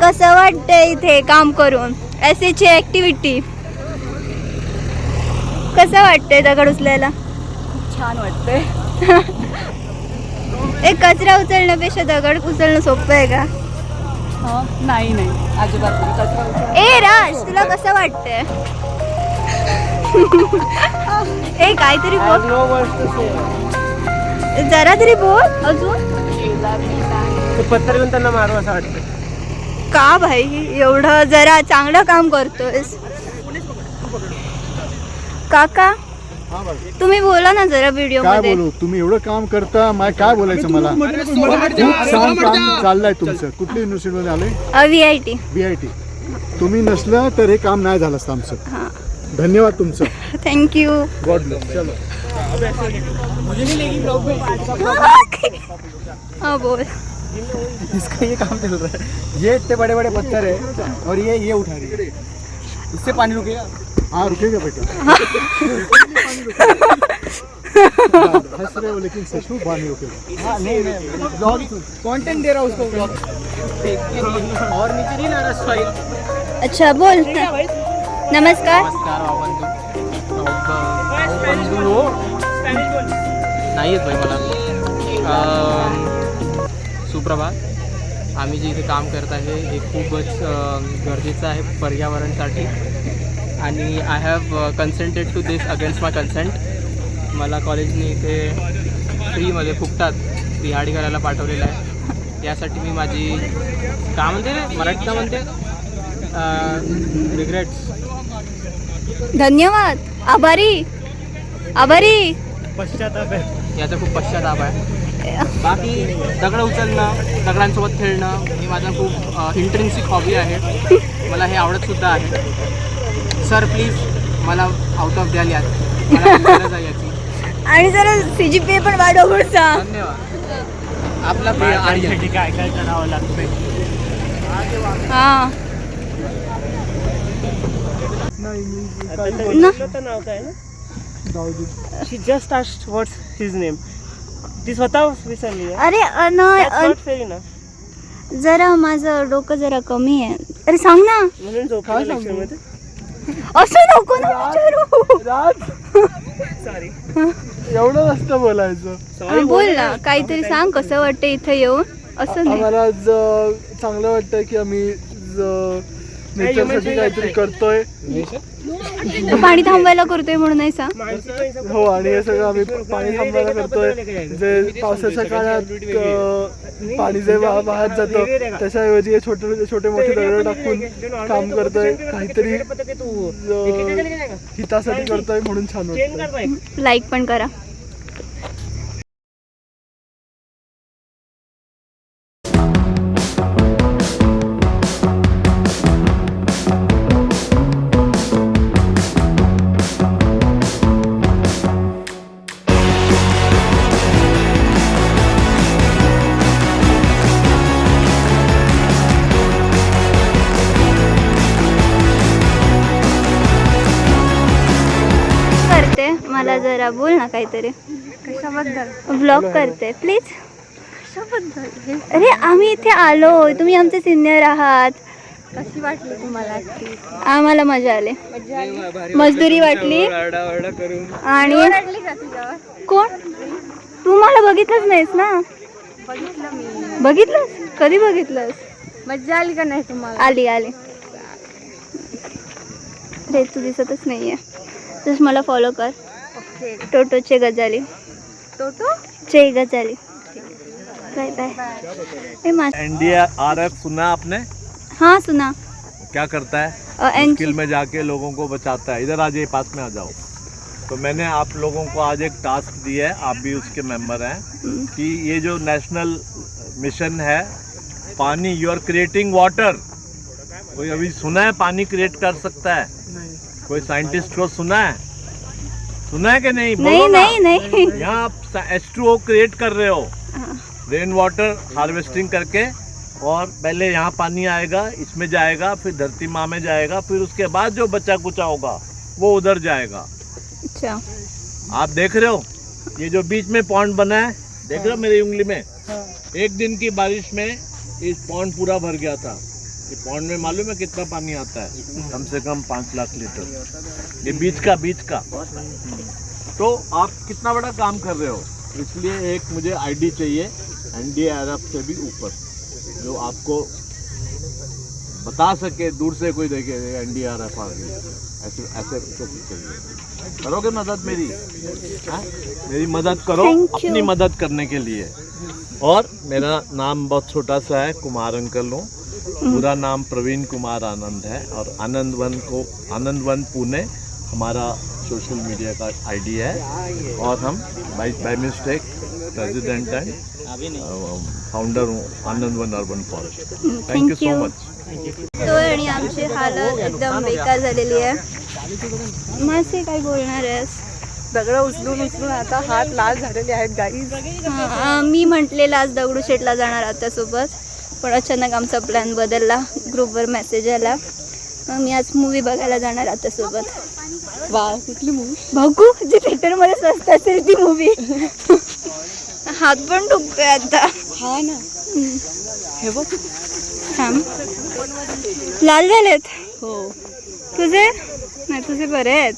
कसं वाटतंय इथे काम करून? एसएची ऍक्टिव्हिटी कसं वाटतंय दगड उचलायला? छान वाटतंय. एक कचरा उचलण्यापेक्षा दगड उचलणं सोपं आहे का? नाही अजिबात नाही. ए राज, तुला कसं वाटतंय? ए काहीतरी बोल, जरा तरी बोल अजून. पत्थर घेऊन त्यांना मारू असं वाटतं. का भाई एवढं जरा चांगलं काम करतोयस? काका तुम्ही बोला ना जरा व्हिडिओ काय मध्ये. बोलू, तुम्ही एवढं काम करता, काय बोलायचं मला. खूप छान काम चाललंय तुमचं. कुठल्या युनिव्हर्सिटीमध्ये आले? VIT. VIT. तुम्ही नसलं तर हे काम नाही झालं असतं आमचं. धन्यवाद तुमचं. थँक्यू. God bless. चलो. हाँ बोल. इसका ये काम चल रहा है. ये इतने बड़े बड़े पत्थर है और ये उठा रही है. इससे पानी रुकेगा. हाँ रुकेगा बेटा. हंस रहे हो लेकिन सच में पानी रुकेगा. हाँ नहीं ब्लॉग कंटेंट दे रहा हूँ उसको ब्लॉग. और नीचे नहीं ला रहा फाइल. अच्छा बोल. नमस्कार. बंधू हो नाही येत भाई मला. सुप्रभात. आम्ही जे इथे काम करत आहे हे खूपच गरजेचं आहे पर्यावरणासाठी आणि I have consented to this against my consent. मला कॉलेजने इथे फ्रीमध्ये फुकटात बिहाडी करायला पाठवलेलं आहे. यासाठी मी माझी काय म्हणते मराठीला म्हणते रिग्रेट्स. धन्यवाद. आभारी. पश्चाताप आहे. याचा खूप पश्चाताप आहे. बाकी दगड उचलणं, दगडांसोबत खेळणं ही माझा खूप इंट्रिन्सिक हॉबी आहे. मला हे आवडतसुद्धा आहे. सर प्लीज मला आउट ऑफ द्याल यात. मला गरज आहे याची. आणि जरा CGPA पण वाढव पुढचा. धन्यवाद. आपला आर्यन. काय काय करावं लागतंय. हां नाव काय ना. She just asked what's his name. ती स्वतः विसरली आहे. अरे फेर इनफ. जरा माझं डोकं जरा कमी आहे. अरे सांग ना. म्हणून झोपला लेक्चर मध्ये. असं नको ना विचारू. सॉरी. एवढं नसतं बोलायचं. हा, बोल ना काहीतरी सांग. कसं वाटतं इथं येऊन? असं नाही. आम्हाला आज चांगलं वाटतं की आम्ही नेचरसाठी काहीतरी करतोय. पाणी थांबायला करतोय म्हणून नाही सांग. हो आणि हे सगळं आम्ही पाणी थांबायला करतोय. जे पावसाच्या काळात पाणी जे वाहत जातं त्याच्याऐवजी हे छोटे मोठे दगड टाकून काम करतोय. काहीतरी हितासाठी करतोय म्हणून छान वाटतं. लाईक पण करा. मला जरा बोल ना काहीतरी. कशाबद्दल? व्लॉग करते प्लीज. कशाबद्दल? अरे आम्ही इथे आलो, तुम्ही आमचे सिनियर आहात. कशी वाटली तुम्हाला? आम्हाला मजा आली. मजदुरी वाटली. आणि कोण? तू मला बघितलंच नाहीस ना. बघितलं मी. बघितलंस? कधी बघितलंस? मजा आली का नाही तुम्हाला? आली. रे तू दिसतच नाहीये. जस्ट मला फॉलो कर. टोटोचे गजाली. चे गजाली. Bye bye. NDRF सुना आपने? हाँ सुना. क्या करता है? मुश्किल में जाके लोगों को बचाता है. इधर आ जाइए, पास में आ जाओ. तो मैंने आप लोगों को आज एक टास्क दिया है, आप भी उसके मेंबर हैं, कि ये जो नेशनल मिशन है पानी, यू आर क्रिएटिंग वाटर. कोई अभी सुना है पानी क्रिएट कर सकता है? कोई साइंटिस्ट को सुना है कि नहीं? नहीं. यहाँ आप H2O क्रिएट कर रहे हो रेन वाटर हार्वेस्टिंग करके. और पहले यहाँ पानी आएगा, इसमें जाएगा, फिर धरती माँ में जाएगा, फिर उसके बाद जो बचा कुचा होगा वो उधर जाएगा. अच्छा. आप देख रहे हो ये जो बीच में पॉन्ड बना है, देख रहे हो मेरी उंगली में? एक दिन की बारिश में इस पॉन्ड पूरा भर गया था. ये पॉन्ड में मालूम है कितना पानी आता है? कम से कम 5 लाख लीटर। ये बीच का। तो आप कितना बड़ा काम कर रहे हो, इसलिए एक मुझे आईडी चाहिए NDRF से भी ऊपर, जो आपको बता सके, दूर से कोई देखे NDRF आ गई, ऐसे चाहिए। करोगे मदद मेरी? हाँ? मेरी मदद करो Thank you. अपनी मदद करने के लिए। और मेरा नाम बहुत छोटा सा है, कुमार अंकल हूँ। पूरा नाम प्रवीण कुमार आनंद है, और आनंद वन पुणे हमारा सोशल मीडिया का आईडी है, और हम by mistake president and founder हूँ Anand Van urban forest. Thank you so much. तो आणि आमची हालत एकदम बेकार झालेली आहे। मासे काय बोलणार आहेस? दगडं उचलून आता हात लाल झालेले आहेत गाईज. मी म्हटलेलं आज दगडूशेठला जाणार आता सोबत, पण अचानक आमचा प्लॅन बदलला, ग्रुपवर मेसेज आला, मग मी आज मूवी बघायला जाणार आता सोबत. वा, कुठली मूवी? बघू जी थिएटरमध्ये स्वस्त असेल ती मूवी. हात पण दुखतोय आता. हा ना, हे बघ. थांब, लाल झालेत हो, तुझे? नाही तुझे बरे आहेत.